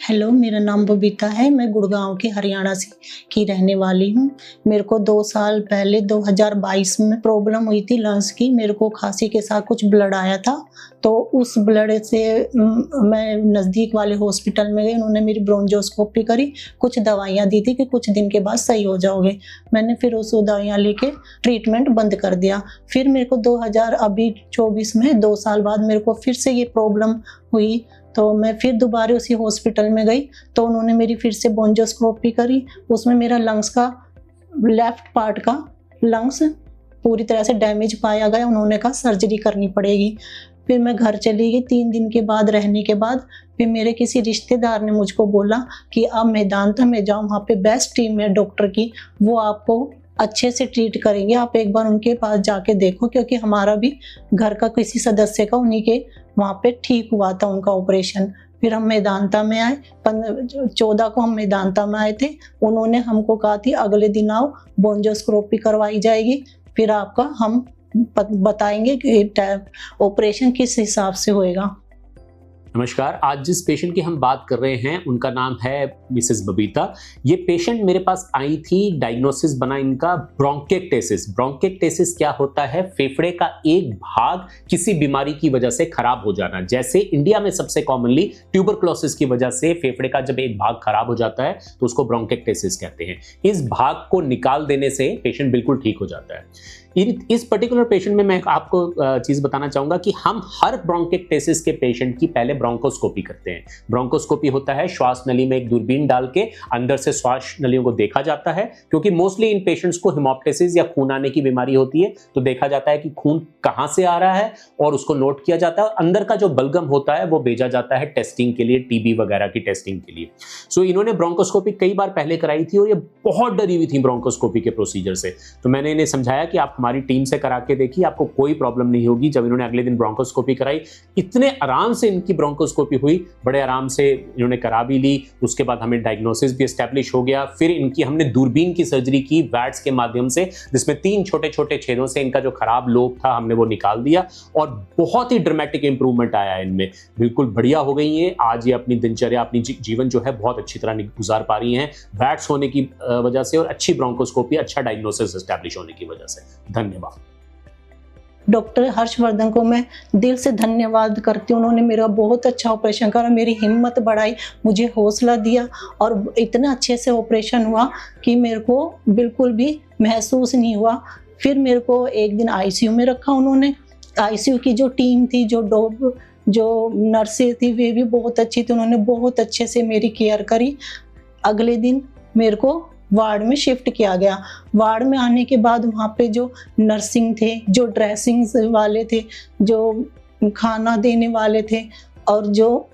Hello, मेरा नाम बबीता है। मैं गुड़गांव के हरियाणा से की रहने वाली हूँ। मेरे को 2 साल पहले 2022 में प्रॉब्लम हुई थी लंग्स की। मेरे को खांसी के साथ कुछ ब्लड आया था, तो उस ब्लड से मैं नज़दीक वाले हॉस्पिटल में गई। उन्होंने मेरी ब्रोंकोस्कोपी करी, कुछ दवाइयाँ दी थी कि कुछ दिन के बाद सही हो जाओगे। मैंने फिर उस दवाइयाँ लेके ट्रीटमेंट बंद कर दिया। फिर मेरे को 2024 में 2 साल बाद मेरे को फिर से ये प्रॉब्लम हुई, तो मैं फिर दोबारा उसी हॉस्पिटल में गई। तो उन्होंने मेरी फिर से ब्रोंकोस्कोपी करी। उसमें मेरा लंग्स का लेफ्ट पार्ट का लंग्स पूरी तरह से डैमेज पाया गया। उन्होंने कहा सर्जरी करनी पड़ेगी। फिर मैं घर चली गई। 3 दिन के बाद रहने के बाद फिर मेरे किसी रिश्तेदार ने मुझको बोला कि आप मेदांता में जाओ, वहाँ पे बेस्ट टीम है डॉक्टर की, वो आपको अच्छे से ट्रीट करेंगे। आप एक बार उनके पास जाके देखो, क्योंकि हमारा भी घर का किसी सदस्य का उन्हीं के वहाँ पे ठीक हुआ था उनका ऑपरेशन। फिर हम मेदांता में आए। 14 को हम मेदांता में आए थे। उन्होंने हमको कहा थी अगले दिन आओ, ब्रोंकोस्कोपी करवाई जाएगी, फिर आपका हम बताएंगे कि ऑपरेशन किस हिसाब से होएगा। नमस्कार। आज जिस पेशेंट की हम बात कर रहे हैं उनका नाम है मिसेस बबीता। ये पेशेंट मेरे पास आई थी, डायग्नोसिस बना इनका ब्रोंकेक्टेसिस। ब्रोंकेक्टेसिस क्या होता है? फेफड़े का एक भाग किसी बीमारी की वजह से खराब हो जाना। जैसे इंडिया में सबसे कॉमनली ट्यूबरक्लोसिस की वजह से फेफड़े का जब एक भाग खराब हो जाता है तो उसको ब्रोंकेक्टेसिस कहते हैं। इस भाग को निकाल देने से पेशेंट बिल्कुल ठीक हो जाता है। इस पर्टिकुलर पेशेंट में मैं आपको चीज बताना चाहूंगा कि हम हर ब्रोंकेक्टेसिस के पेशेंट की पहले ब्रोंकोस्कोपी करते हैं। ब्रोंकोस्कोपी होता है श्वास नली में एक दूरबीन डाल के अंदर से श्वास नलियों को देखा जाता है, क्योंकि मोस्टली इन पेशेंट्स को हेमोप्टाइसिस या खून आने की बीमारी होती है। तो देखा जाता है कि खून कहां से आ रहा है और उसको नोट किया जाता है, और अंदर का जो बलगम होता है वो भेजा जाता है टेस्टिंग के लिए, टीबी वगैरह की टेस्टिंग के लिए। सो इन्होंने ब्रोंकोस्कोपी कई बार पहले कराई थी और ये बहुत डरी हुई थी ब्रोंकोस्कोपी के प्रोसीजर से। तो मैंने इन्हें समझाया कि आप हमारी टीम से करा के देखिए, आपको कोई प्रॉब्लम नहीं होगी। जब इन्होंने अगले दिन ब्रोंकोस्कोपी कराई, इतने आराम से इनकी ब्रोंकोस्कोपी हुई, बड़े आराम से इन्होंने करा भी ली। उसके बाद हमें डायग्नोसिस भी एस्टैब्लिश हो गया। फिर इनकी हमने दूरबीन की सर्जरी की वैट्स के माध्यम से, जिसमें 3 छोटे छोटे छेदों से इनका जो खराब लोब था हमने वो निकाल दिया, और बहुत ही ड्रामेटिक इंप्रूवमेंट आया इनमें। बिल्कुल बढ़िया हो गई है। आज ये अपनी दिनचर्या, अपनी जीवन जो है बहुत अच्छी तरह गुजार पा रही हैं, वैट्स होने की वजह से और अच्छी ब्रोंकोस्कोपी, अच्छा डायग्नोसिस एस्टैब्लिश होने की वजह से। धन्यवाद। डॉक्टर हर्षवर्धन को मैं दिल से धन्यवाद करती हूँ। उन्होंने मेरा बहुत अच्छा ऑपरेशन करा, मेरी हिम्मत बढ़ाई, मुझे हौसला दिया, और इतना अच्छे से ऑपरेशन हुआ कि मेरे को बिल्कुल भी महसूस नहीं हुआ। फिर मेरे को एक दिन आईसीयू में रखा उन्होंने। आईसीयू की जो टीम थी, जो नर्सें थी, वे भी बहुत अच्छी थी। उन्होंने बहुत अच्छे से मेरी केयर करी। अगले दिन मेरे को वार्ड में शिफ्ट किया गया। वार्ड में आने के बाद वहाँ पे जो नर्सिंग थे, जो ड्रेसिंग वाले थे, जो खाना देने वाले थे, और जो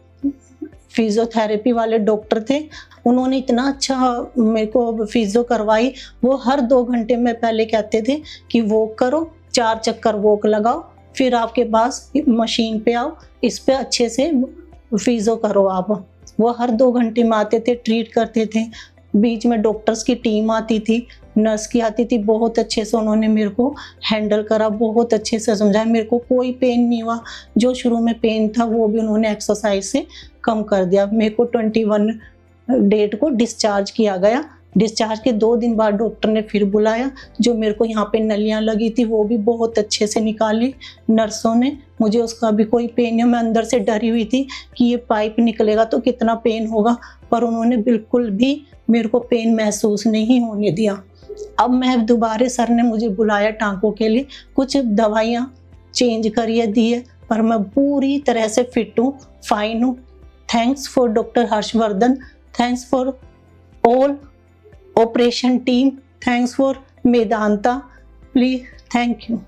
फिजियोथेरेपी वाले डॉक्टर थे, उन्होंने इतना अच्छा मेरे को फिजियो करवाई। वो हर 2 घंटे में पहले कहते थे कि वॉक करो, 4 चक्कर वॉक लगाओ, फिर आपके पास मशीन पे आओ, इस पे अच्छे से फिजियो करो आप। वो हर 2 घंटे में आते थे, ट्रीट करते थे। बीच में डॉक्टर्स की टीम आती थी, नर्स की आती थी। बहुत अच्छे से उन्होंने मेरे को हैंडल करा, बहुत अच्छे से समझाया। मेरे को कोई पेन नहीं हुआ। जो शुरू में पेन था वो भी उन्होंने एक्सरसाइज से कम कर दिया। मेरे को 21 डेट को डिस्चार्ज किया गया। डिस्चार्ज के 2 दिन बाद डॉक्टर ने फिर बुलाया। जो मेरे को यहाँ पे नलियाँ लगी थी वो भी बहुत अच्छे से निकाली नर्सों ने। मुझे उसका भी कोई पेन नहीं। मैं अंदर से डरी हुई थी कि ये पाइप निकलेगा तो कितना पेन होगा, पर उन्होंने बिल्कुल भी मेरे को पेन महसूस नहीं होने दिया। अब मैं दोबारा, सर ने मुझे बुलाया टांकों के लिए, कुछ दवाइयाँ चेंज करिए दी है, पर मैं पूरी तरह से फिट हूँ, फाइन हूँ। Thanks for doctor Harshvardhan, thanks for all operation team, thanks for Medanta, please, thank you.